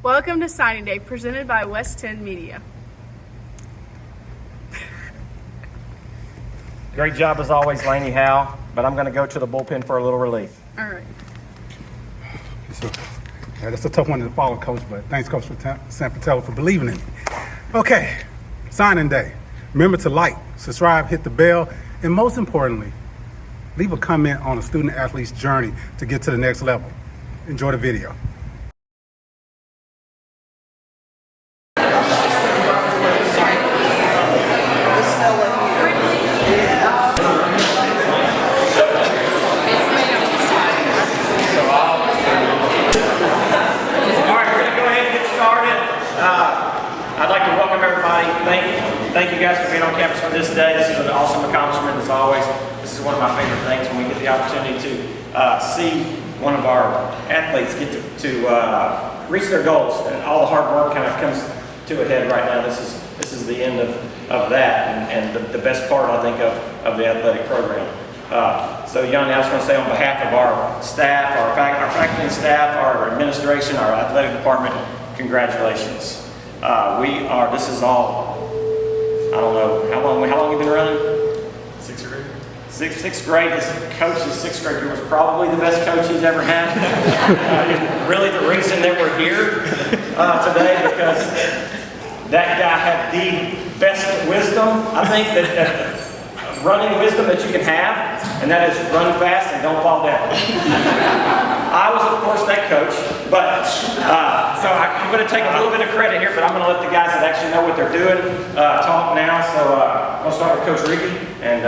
Welcome to Signing Day, presented by West 10 Media. Great job as always, Laney Howe, but I'm going to go to the bullpen for a little relief. All right. So, yeah, that's a tough one to follow, Coach, but thanks, Coach San Fratello, for believing in me. Okay, signing day. Remember to like, subscribe, hit the bell, and most importantly, leave a comment on a student-athlete's journey to get to the next level. Enjoy the video. I'd like to welcome everybody. Thank you guys for being on campus for this day. This is an awesome accomplishment as always. This is one of my favorite things when we get the opportunity to see one of our athletes get to reach their goals, and all the hard work kind of comes to a head right now. This is the end of that, and the best part, I think, of the athletic program. So Yianni, I was going to say on behalf of our staff, our faculty and staff, our administration, our athletic department, congratulations. This is all, I don't know, how long have you been running? Sixth grade. Sixth grade. His coach, his sixth grade year was probably the best coach he's ever had. Really the reason that we're here today, because that guy had the best wisdom, I think, that running wisdom that you can have, and that is run fast and don't fall down. I was, of course, that coach, but so I'm going to take a little bit of credit here, but I'm going to let the guys that actually know what they're doing talk now. So I'm going to start with Coach Ricky, and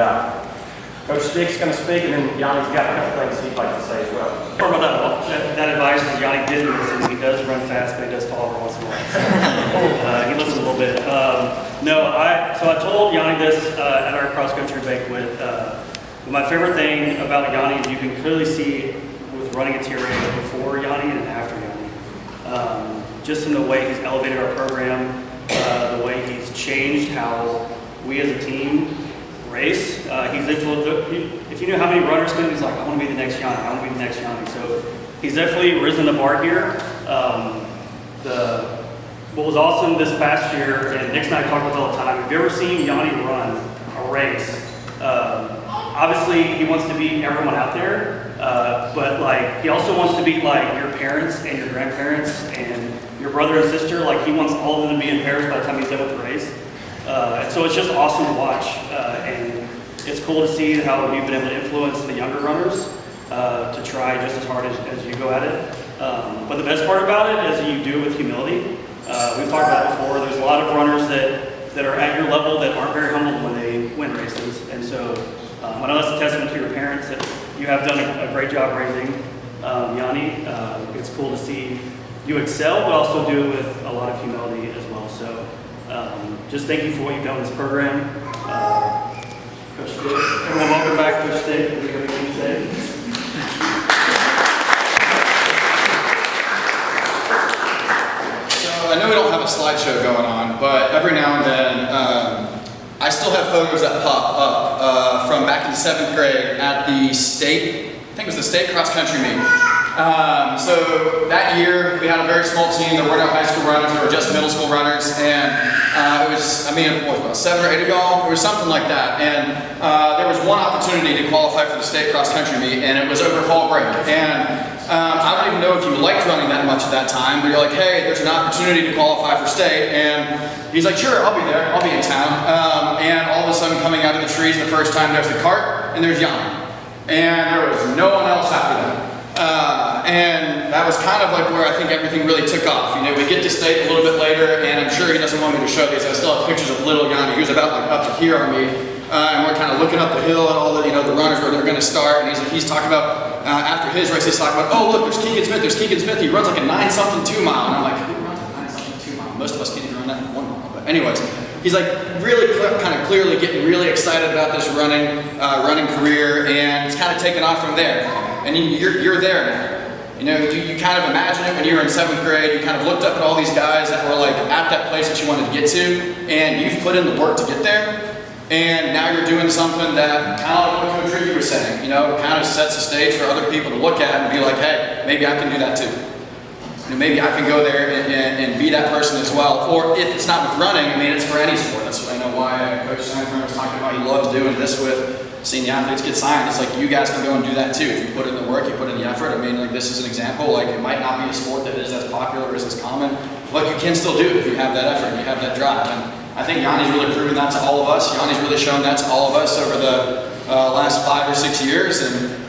Coach Stick's going to speak, and then Yianni's got a couple things he'd like to say as well. That advice that Yianni did listen. He does run fast, but he does fall every once in a while. He listens a little bit. So I told Yianni this at our cross-country banquet. My favorite thing about Yianni is you can clearly see with running a TRA before Yianni and after Yianni. Just in the way he's elevated our program, the way he's changed how we as a team race. He's influenced. If you knew how many runners come, he's like, I want to be the next Yianni. I want to be the next Yianni. So he's definitely risen the bar here. What was awesome this past year, and Nick and I talk about this all the time, have you ever seen Yianni run a race? Obviously, he wants to beat everyone out there, but like he also wants to beat like your parents and your grandparents and your brother and sister. Like he wants all of them to be in Paris by the time he's done with the race. And so it's just awesome to watch, and it's cool to see how you've been able to influence the younger runners to try just as hard as you go at it. But the best part about it is you do it with humility. We've talked about it before. There's a lot of runners that are at your level that aren't very humble when they win races, and so I know that's a testament to your parents that you have done a great job raising Yianni. It's cool to see you excel, but also do it with a lot of humility as well. So just thank you for what you've done with this program. Coach Stick. Everyone, welcome back, Coach Stick. What do you have to say? I know we don't have a slideshow going on, but every now and then I still have photos that pop up from back in the 7th grade at the state, I think it was the state cross-country meet. So that year we had a very small team. There were no high school runners, there were just middle school runners, and it was, what, about 7 or 8 of y'all? It was something like that, and there was one opportunity to qualify for the state cross-country meet, and it was over fall break. And I don't even know if you liked running that much at that time, but you're like, hey, there's an opportunity to qualify for state, and he's like, sure, I'll be there, I'll be in town. And all of a sudden coming out of the trees the first time, there's the cart, and there's Yianni. And there was no one else after that. And that was kind of like where I think everything really took off. You know, we get to state a little bit later, and I'm sure he doesn't want me to show these. I still have pictures of little Yianni. He was about like up to here on me, and we're kind of looking up the hill at all the the runners where they're going to start. And he's talking about after his race, he's talking about, oh look, there's Keegan Smith. There's Keegan Smith. He runs like a 9-something 2 mile, and I'm like, who runs a 9-something 2 mile? Most of us can't even run that in 1 mile. But anyways, he's like really kind of clearly getting really excited about this running career, and it's kind of taken off from there. And you're there now. You know, you kind of imagine it when you were in 7th grade. You kind of looked up at all these guys that were like at that place that you wanted to get to, and you've put in the work to get there. And now you're doing something that, kind of like what Coach Ricky was saying, kind of sets the stage for other people to look at and be like, hey, maybe I can do that too. Maybe I can go there that person as well. Or if it's not with running, I mean, it's for any sport. That's why Coach Sanford was talking about he loves doing this with seeing the athletes get signed. It's like you guys can go and do that too. If you put in the work, you put in the effort. I mean, like this is an example. Like it might not be a sport that is as popular or is as common, but you can still do it if you have that effort, you have that drive. And I think Yianni's really proven that to all of us. Yianni's really shown that to all of us over the last 5 or 6 years, and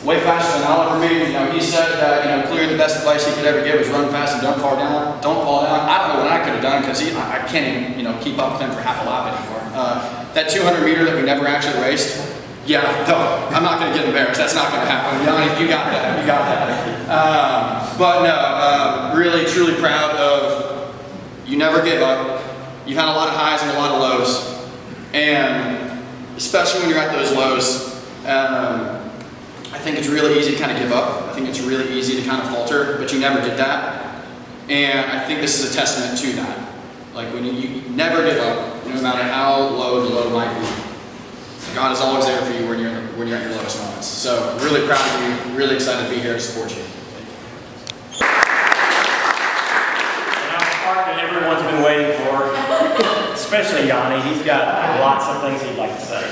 way faster than I'll ever be. You know, he said that clearly the best advice he could ever give is run fast and don't fall down. Don't fall down. I don't know what I could have done because I can't even keep up with him for half a lap anymore. That 200 meter that we never actually raced. Yeah, no, I'm not going to get embarrassed. That's not going to happen. Yianni, you got that. You got that. But no, really, truly proud of you. Never give up. You've had a lot of highs and a lot of lows, and especially when you're at those lows, I think it's really easy to kind of give up. I think it's really easy to kind of falter, but you never did that, and I think this is a testament to that. Like when you never give up, no matter how low the low might be. God is always there for you when you're at your lowest moments. So really proud of you, really excited to be here to support you. And now the part that everyone's been waiting for, especially Yianni. He's got lots of things he'd like to say.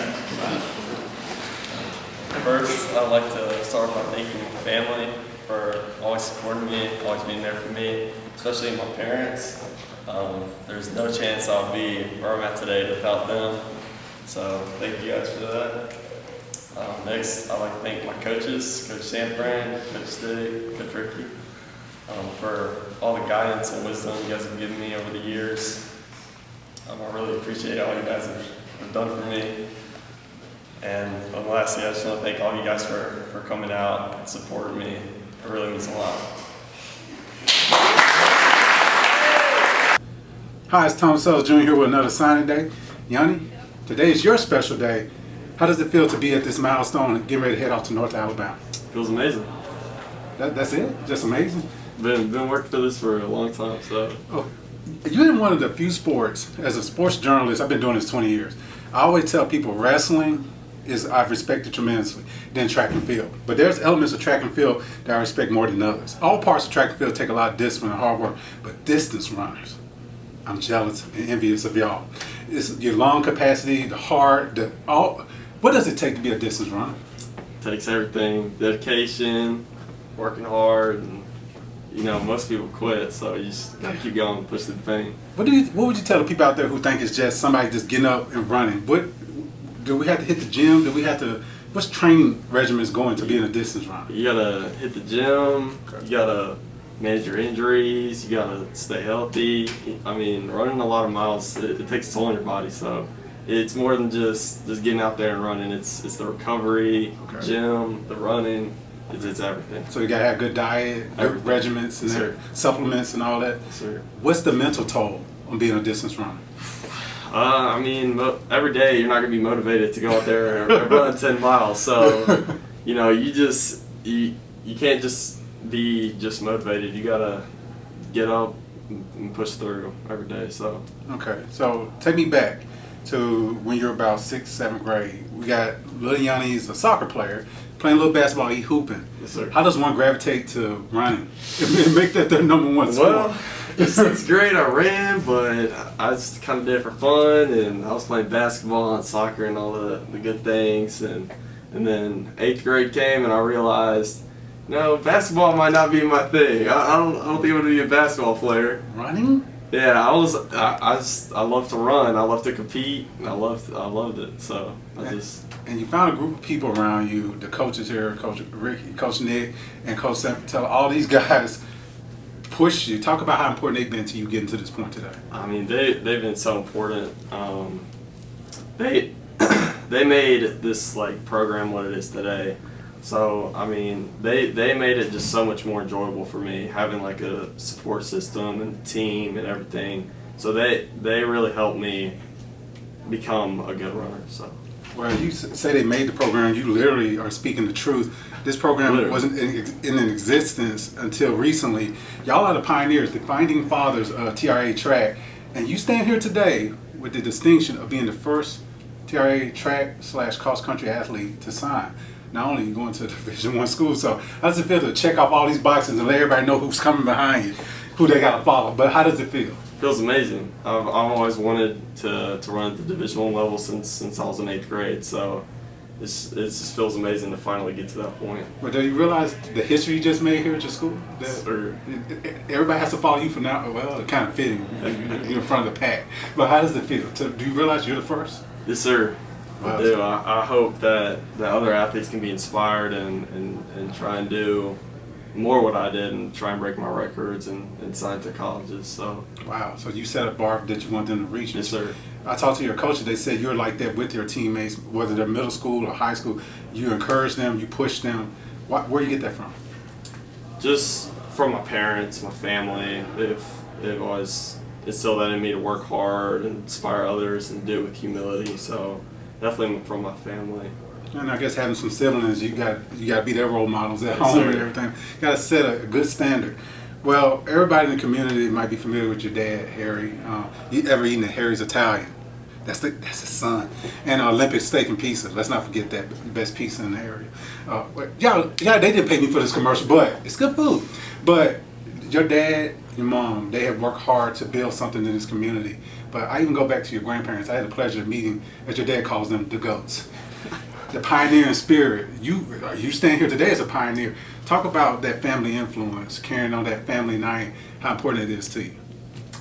First, I'd like to start by thanking my family for always supporting me, always being there for me, especially my parents. There's no chance I'll be where I'm at today without them. So thank you guys for that. Next, I'd like to thank my coaches, Coach Sanford, Coach Stick, Coach Ricky, for all the guidance and wisdom you guys have given me over the years. I really appreciate all you guys have done for me. And lastly, I just want to thank all you guys for coming out and supporting me. It really means a lot. Hi, it's Thomas Sells Jr. here with another signing day. Yianni, today is your special day. How does it feel to be at this milestone and getting ready to head off to North Alabama? Feels amazing. That's it? Just amazing? Been working for this for a long time, so. Oh, you're in one of the few sports, as a sports journalist, I've been doing this 20 years. I always tell people wrestling I've respected tremendously than track and field. But there's elements of track and field that I respect more than others. All parts of track and field take a lot of discipline and hard work, but distance runners, I'm jealous and envious of y'all. It's your lung capacity, the heart, what does it take to be a distance runner? Takes everything, dedication, working hard, and most people quit, so you just gotta keep going and push the pain. What would you tell the people out there who think it's just somebody just getting up and running? Do we have to hit the gym? What's training regimens going to being a distance runner? You gotta hit the gym, you gotta manage your injuries, you gotta stay healthy. I mean, running a lot of miles, it takes a toll on your body, so it's more than just getting out there and running. It's the recovery, gym, the running, it's everything. So you gotta have good diet, good regimens, and supplements and all that? Yes, sir. What's the mental toll on being a distance runner? I mean, every day you're not gonna be motivated to go out there and run 10 miles. So, you can't just be motivated. You gotta get up and push through every day. So. Okay, so take me back to when you're about 6th, 7th grade. We got little Yianni's a soccer player playing a little basketball, he hooping. Yes, sir. How does one gravitate to running and make that their number one sport? Well, in 6th grade I ran, but I just kind of did it for fun, and I was playing basketball and soccer and all the good things, and then 8th grade came and I realized, basketball might not be my thing. I don't think I'm gonna be a basketball player. Running? Yeah, I love to run. I love to compete, and I loved it. So And you found a group of people around you, the coaches here, Coach Ricky, Coach Nick, and Coach Sanford. All these guys push you. Talk about how important they've been to you getting to this point today. I mean, they've been so important. They made this program what it is today. So I mean, they made it just so much more enjoyable for me, having a support system and team and everything. So they really helped me become a good runner. So. Well, you say they made the program. You literally are speaking the truth. This program wasn't in existence until recently. Y'all are the pioneers, the founding fathers of TRA track, and you stand here today with the distinction of being the first TRA track/cross country athlete to sign. Not only going to a Division I school, so how does it feel to check off all these boxes and let everybody know who's coming behind you? who they got to follow. But how does it feel? Feels amazing. I've always wanted to run at the Division I level since I was in 8th grade. So it just feels amazing to finally get to that point. But do you realize the history you just made here at your school? Sure. Everybody has to follow you from now. Well, it kind of fitting. You're in front of the pack. But how does it feel? Do you realize you're the first? Yes, sir. Wow. I do. I hope that other athletes can be inspired and try and do more what I did and try and break my records and sign to colleges. So. Wow. So you set a bar that you want them to reach. Yes, sir. I talked to your coaches. They said you're like that with your teammates, whether they're middle school or high school. You encourage them. You push them. Where do you get that from? Just from my parents, my family. They've always instilled that in me to work hard and inspire others and do it with humility. So definitely from my family. And I guess having some siblings, you got to be their role models at Yes, home sir. and everything. You got to set a good standard. Well, everybody in the community might be familiar with your dad, Harry. You ever eaten at Harry's Italian? That's his son. And Olympic steak and pizza. Let's not forget that best pizza in the area. Yeah, they didn't pay me for this commercial, but it's good food. But your dad, your mom, they have worked hard to build something in this community. But I even go back to your grandparents. I had the pleasure of meeting, as your dad calls them, the goats. The pioneering spirit. You stand here today as a pioneer. Talk about that family influence, carrying on that family name, how important it is to you.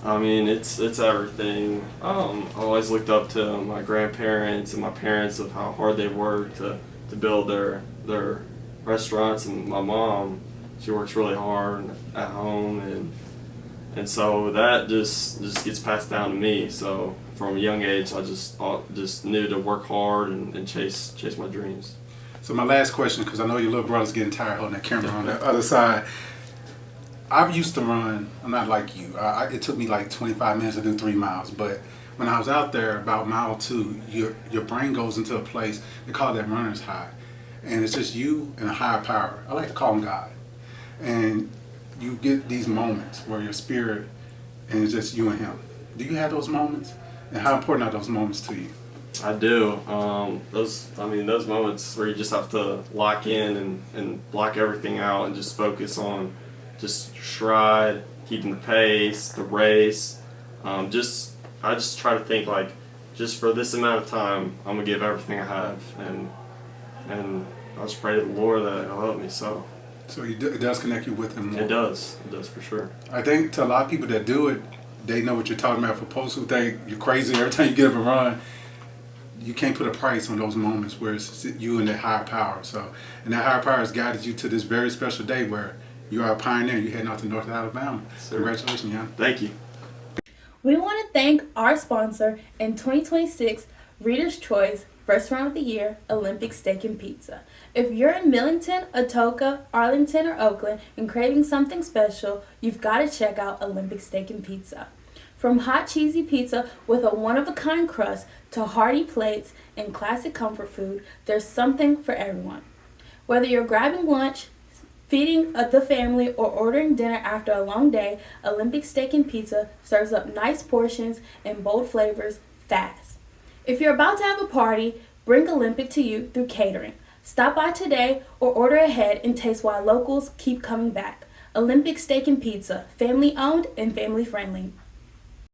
I mean, it's everything. I always looked up to my grandparents and my parents of how hard they worked to build their restaurants, and my mom, she works really hard at home, and so that just gets passed down to me. So from a young age, I just knew to work hard and chase my dreams. So my last question, because I know your little brother's getting tired holding that camera on the other side. I used to run, I'm not like you. It took me like 25 minutes to do 3 miles, but when I was out there about mile 2, your brain goes into a place, they call that runner's high. And it's just you and a higher power. I like to call him God. And you get these moments where your spirit, and it's just you and him. Do you have those moments? And how important are those moments to you? I do. Those moments where you just have to lock in and block everything out and just focus on just stride, keeping the pace, the race. I just try to think like, just for this amount of time, I'm gonna give everything I have, and I just pray to the Lord that He'll help me. So It does connect you with him more. it does for sure. I think to a lot of people that do it, they know what you're talking about. For folks who think you're crazy every time you get up and run, you can't put a price on those moments where it's you and that higher power. So, and that higher power has guided you to this very special day where you are a pioneer. You're heading out to North Alabama. Sir. Congratulations, Yianni. Thank you. We want to thank our sponsor in 2026 Reader's Choice Restaurant of the Year, Olympic Steak and Pizza. If you're in Millington, Atoka, Arlington, or Oakland and craving something special, you've got to check out Olympic Steak and Pizza. From hot cheesy pizza with a one-of-a-kind crust to hearty plates and classic comfort food, there's something for everyone. Whether you're grabbing lunch, feeding the family, or ordering dinner after a long day, Olympic Steak and Pizza serves up nice portions and bold flavors fast. If you're about to have a party, bring Olympic to you through catering. Stop by today or order ahead and taste why locals keep coming back. Olympic Steak and Pizza, family owned and family friendly.